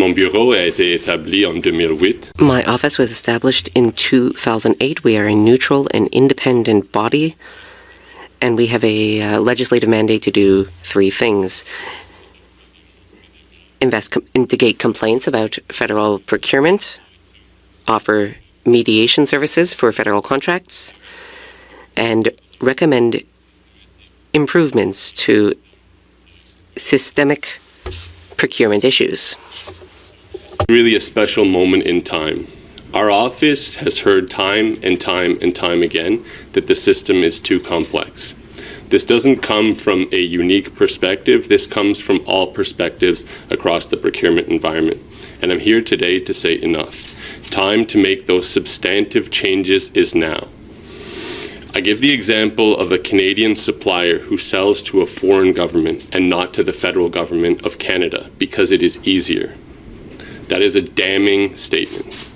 Mon bureau a été établi en 2008. My office was established in 2008. We are a neutral and independent body, and we have a legislative mandate to do three things: investigate complaints about federal procurement, offer mediation services for federal contracts, and recommend improvements to systemic procurement issues. Really a special moment in time. Our office has heard time and time again that the system is too complex. This doesn't come from a unique perspective. This comes from all perspectives across the procurement environment. And I'm here today to say enough. Time to make those substantive changes is now. I give the example of a Canadian supplier who sells to a foreign government and not to the federal government of Canada because it is easier. That is a damning statement.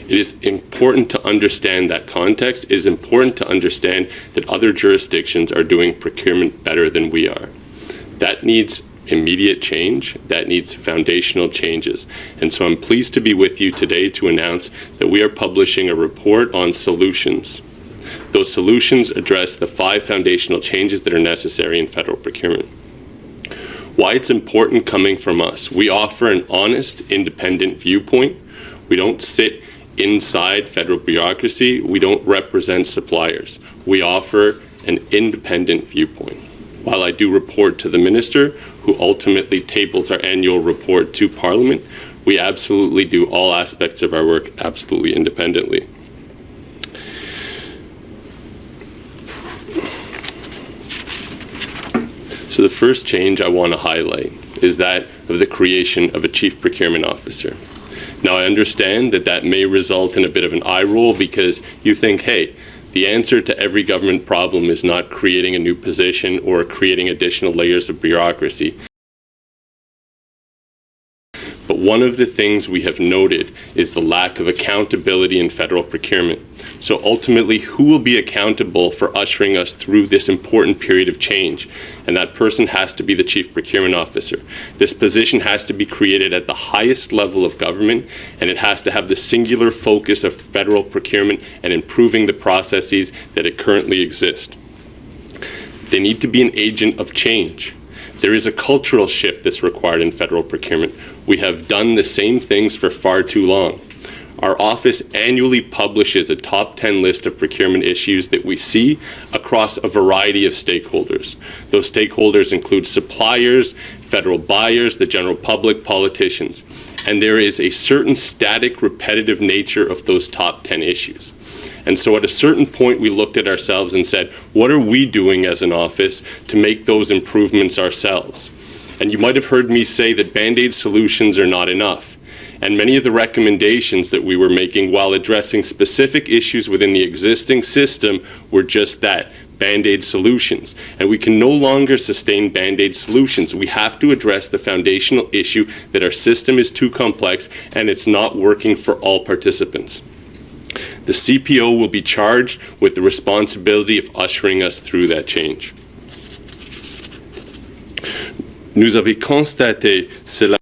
It is important to understand that context. It is important to understand that other jurisdictions are doing procurement better than we are. That needs immediate change. That needs foundational changes. And so I'm pleased to be with you today to announce that we are publishing a report on solutions. Those solutions address the 5 foundational changes that are necessary in federal procurement. Why it's important coming from us. We offer an honest, independent viewpoint. We don't sit inside federal bureaucracy. We don't represent suppliers. We offer an independent viewpoint. While I do report to the minister, who ultimately tables our annual report to Parliament, we absolutely do all aspects of our work absolutely independently. So the first change I want to highlight is that of the creation of a Chief Procurement Officer. Now, I understand that that may result in a bit of an eye roll because you think, hey, the answer to every government problem is not creating a new position or creating additional layers of bureaucracy. But one of the things we have noted is the lack of accountability in federal procurement. So ultimately, who will be accountable for ushering us through this important period of change? And that person has to be the Chief Procurement Officer. This position has to be created at the highest level of government, and it has to have the singular focus of federal procurement and improving the processes that it currently exist. They need to be an agent of change. There is a cultural shift that's required in federal procurement. We have done the same things for far too long. Our office annually publishes a top 10 list of procurement issues that we see across a variety of stakeholders. Those stakeholders include suppliers, federal buyers, the general public, politicians. And there is a certain static, repetitive nature of those top 10 issues. And so at a certain point, we looked at ourselves and said, what are we doing as an office to make those improvements ourselves? And you might have heard me say that Band-Aid solutions are not enough. And many of the recommendations that we were making while addressing specific issues within the existing system were just that, Band-Aid solutions. And we can no longer sustain Band-Aid solutions. We have to address the foundational issue that our system is too complex and it's not working for all participants. The CPO will be charged with the responsibility of ushering us through that change. Nous avons constaté cela.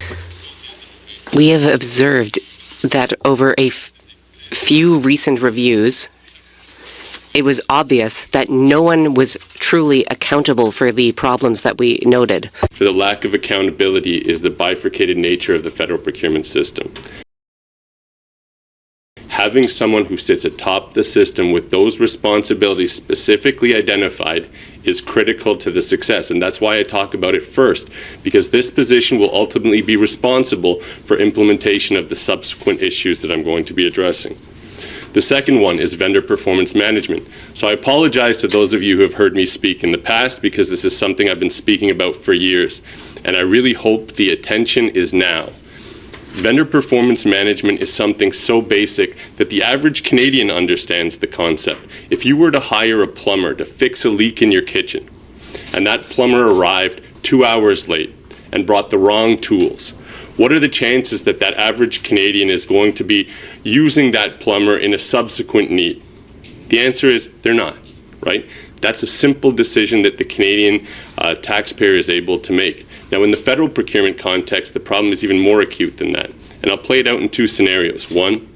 We have observed that over a few recent reviews, it was obvious that no one was truly accountable for the problems that we noted. For the lack of accountability is the bifurcated nature of the federal procurement system. Having someone who sits atop the system with those responsibilities specifically identified is critical to the success. And that's why I talk about it first, because this position will ultimately be responsible for implementation of the subsequent issues that I'm going to be addressing. The second one is vendor performance management. So I apologize to those of you who have heard me speak in the past because this is something I've been speaking about for years. And I really hope the attention is now. Vendor performance management is something so basic that the average Canadian understands the concept. If you were to hire a plumber to fix a leak in your kitchen, and that plumber arrived 2 hours late and brought the wrong tools, what are the chances that that average Canadian is going to be using that plumber in a subsequent need? The answer is they're not, right? That's a simple decision that the Canadian taxpayer is able to make. Now, in the federal procurement context, the problem is even more acute than that. And I'll play it out in two scenarios. One,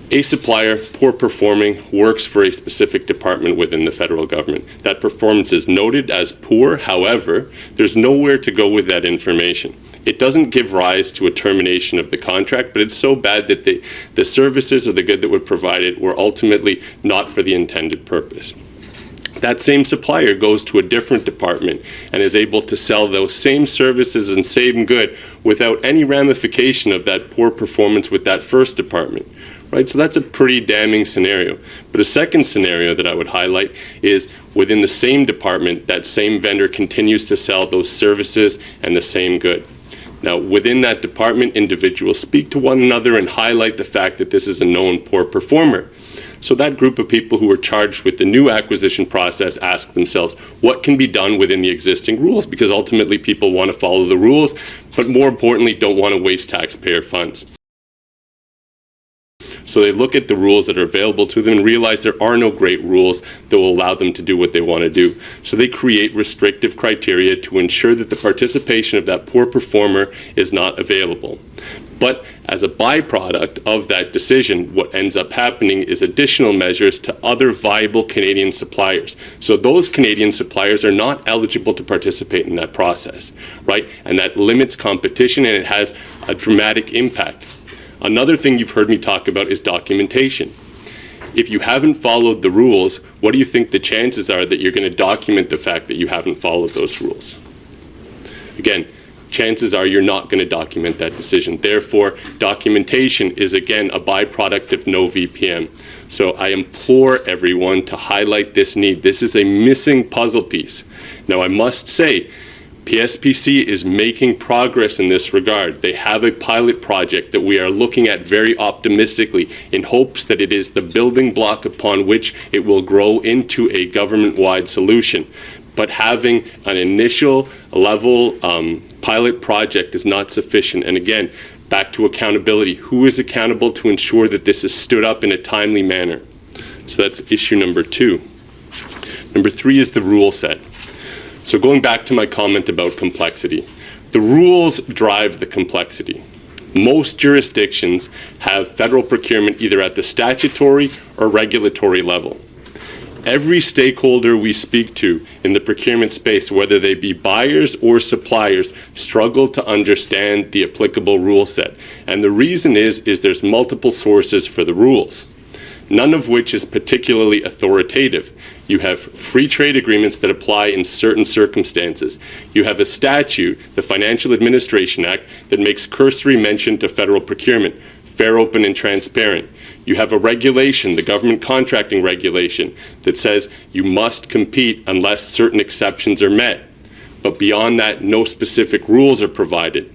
a supplier, poor performing, works for a specific department within the federal government. That performance is noted as poor. However, there's nowhere to go with that information. It doesn't give rise to a termination of the contract, but it's so bad that the services or the good that were provided were ultimately not for the intended purpose. That same supplier goes to a different department and is able to sell those same services and same good without any ramification of that poor performance with that first department. Right? So that's a pretty damning scenario. But a second scenario that I would highlight is within the same department, that same vendor continues to sell those services and the same good. Now, within that department, individuals speak to one another and highlight the fact that this is a known poor performer. So that group of people who are charged with the new acquisition process ask themselves, what can be done within the existing rules? Because ultimately people want to follow the rules, but more importantly, don't want to waste taxpayer funds. So they look at the rules that are available to them and realize there are no great rules that will allow them to do what they want to do. So they create restrictive criteria to ensure that the participation of that poor performer is not available. But as a byproduct of that decision, what ends up happening is additional measures to other viable Canadian suppliers. So those Canadian suppliers are not eligible to participate in that process, right? And that limits competition, and it has a dramatic impact. Another thing you've heard me talk about is documentation. If you haven't followed the rules, what do you think the chances are that you're going to document the fact that you haven't followed those rules? Again, chances are you're not going to document that decision. Therefore, documentation is, again, a byproduct of no VPM. So I implore everyone to highlight this need. This is a missing puzzle piece. Now, I must say, PSPC is making progress in this regard. They have a pilot project that we are looking at very optimistically in hopes that it is the building block upon which it will grow into a government-wide solution. But having an initial level pilot project is not sufficient. And again, back to accountability. Who is accountable to ensure that this is stood up in a timely manner? So that's issue number 2. Number 3 is the rule set. So going back to my comment about complexity, the rules drive the complexity. Most jurisdictions have federal procurement either at the statutory or regulatory level. Every stakeholder we speak to in the procurement space, whether they be buyers or suppliers, struggle to understand the applicable rule set. And the reason is there's multiple sources for the rules, none of which is particularly authoritative. You have free trade agreements that apply in certain circumstances. You have a statute, the Financial Administration Act, that makes cursory mention to federal procurement, fair, open, and transparent. You have a regulation, the government contracting regulation, that says you must compete unless certain exceptions are met. But beyond that, no specific rules are provided.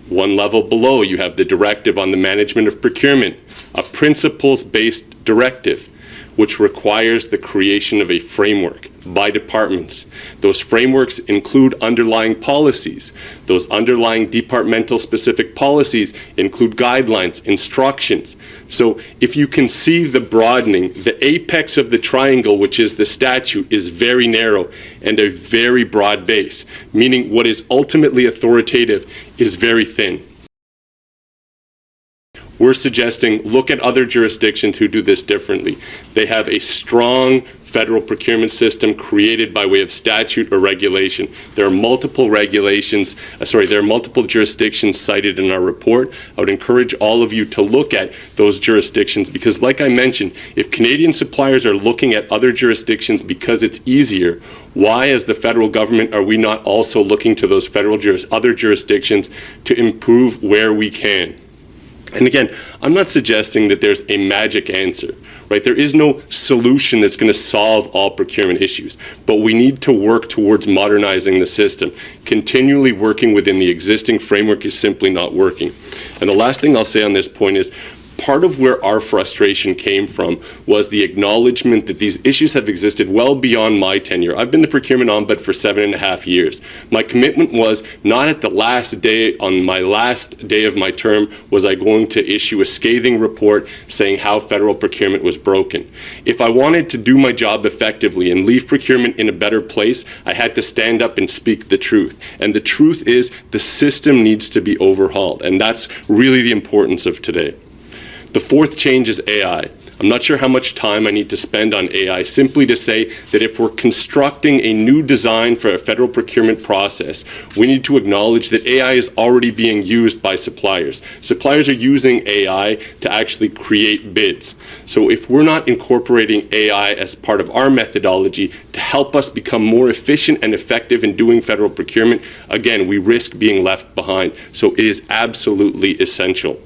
One level below, you have the Directive on the Management of Procurement, a principles-based directive, which requires the creation of a framework by departments. Those frameworks include underlying policies. Those underlying departmental specific policies include guidelines, instructions. So if you can see the broadening, the apex of the triangle, which is the statute, is very narrow and a very broad base, meaning what is ultimately authoritative is very thin. We're suggesting look at other jurisdictions who do this differently. They have a strong federal procurement system created by way of statute or regulation. There are multiple jurisdictions cited in our report. I would encourage all of you to look at those jurisdictions because, like I mentioned, if Canadian suppliers are looking at other jurisdictions because it's easier, why, as the federal government, are we not also looking to those other jurisdictions to improve where we can? And again, I'm not suggesting that there's a magic answer, right? There is no solution that's going to solve all procurement issues, but we need to work towards modernizing the system. Continually working within the existing framework is simply not working. And the last thing I'll say on this point is part of where our frustration came from was the acknowledgement that these issues have existed well beyond my tenure. I've been the procurement ombud for 7.5 years. My commitment was not at the last day, on my last day of my term, was I going to issue a scathing report saying how federal procurement was broken. If I wanted to do my job effectively and leave procurement in a better place, I had to stand up and speak the truth. And the truth is the system needs to be overhauled. And that's really the importance of today. The fourth change is AI. I'm not sure how much time I need to spend on AI, simply to say that if we're constructing a new design for a federal procurement process, we need to acknowledge that AI is already being used by suppliers. Suppliers are using AI to actually create bids. So if we're not incorporating AI as part of our methodology to help us become more efficient and effective in doing federal procurement, again, we risk being left behind. So it is absolutely essential.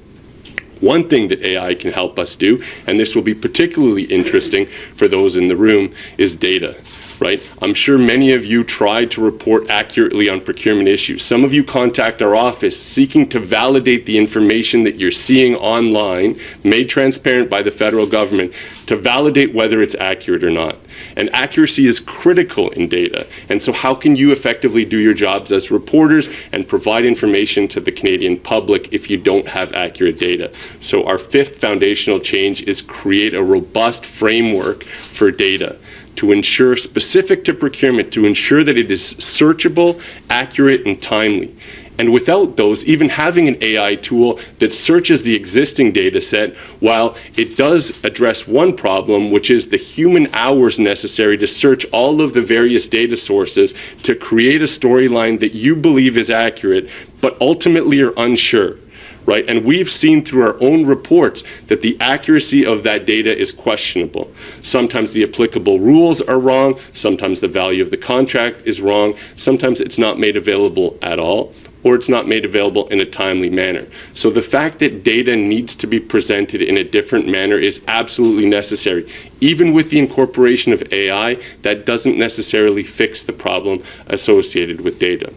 One thing that AI can help us do, and this will be particularly interesting for those in the room, is data, right? I'm sure many of you try to report accurately on procurement issues. Some of you contact our office seeking to validate the information that you're seeing online, made transparent by the federal government, to validate whether it's accurate or not. And accuracy is critical in data. And so how can you effectively do your jobs as reporters and provide information to the Canadian public if you don't have accurate data? So our fifth foundational change is create a robust framework for data to ensure, specific to procurement, to ensure that it is searchable, accurate, and timely. And without those, even having an AI tool that searches the existing data set, while it does address one problem, which is the human hours necessary to search all of the various data sources to create a storyline that you believe is accurate, but ultimately are unsure. Right? And we've seen through our own reports that the accuracy of that data is questionable. Sometimes the applicable rules are wrong, sometimes the value of the contract is wrong, sometimes it's not made available at all, or it's not made available in a timely manner. So the fact that data needs to be presented in a different manner is absolutely necessary. Even with the incorporation of AI, that doesn't necessarily fix the problem associated with data.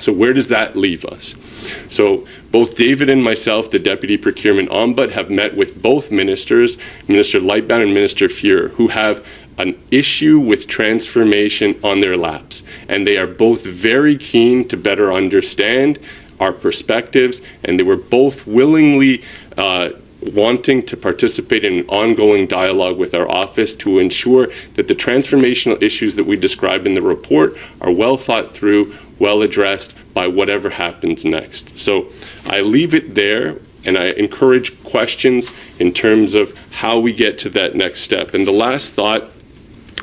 So where does that leave us? So both David and myself, the Deputy Procurement Ombud, have met with both ministers, Minister Lightbound and Minister Fuhrer, who have an issue with transformation on their laps. And they are both very keen to better understand our perspectives, and they were both willingly wanting to participate in an ongoing dialogue with our office to ensure that the transformational issues that we described in the report are well thought through, well addressed by whatever happens next. So I leave it there, and I encourage questions in terms of how we get to that next step. And the last thought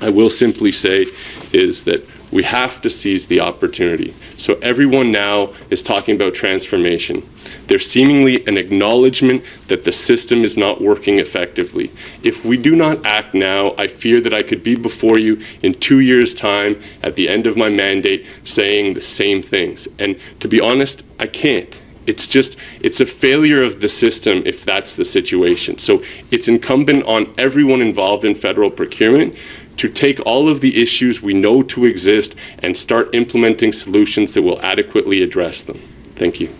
I will simply say is that we have to seize the opportunity. So everyone now is talking about transformation. There's seemingly an acknowledgement that the system is not working effectively. If we do not act now, I fear that I could be before you in 2 years' time at the end of my mandate saying the same things. And to be honest, I can't. It's a failure of the system if that's the situation. So it's incumbent on everyone involved in federal procurement to take all of the issues we know to exist and start implementing solutions that will adequately address them. Thank you.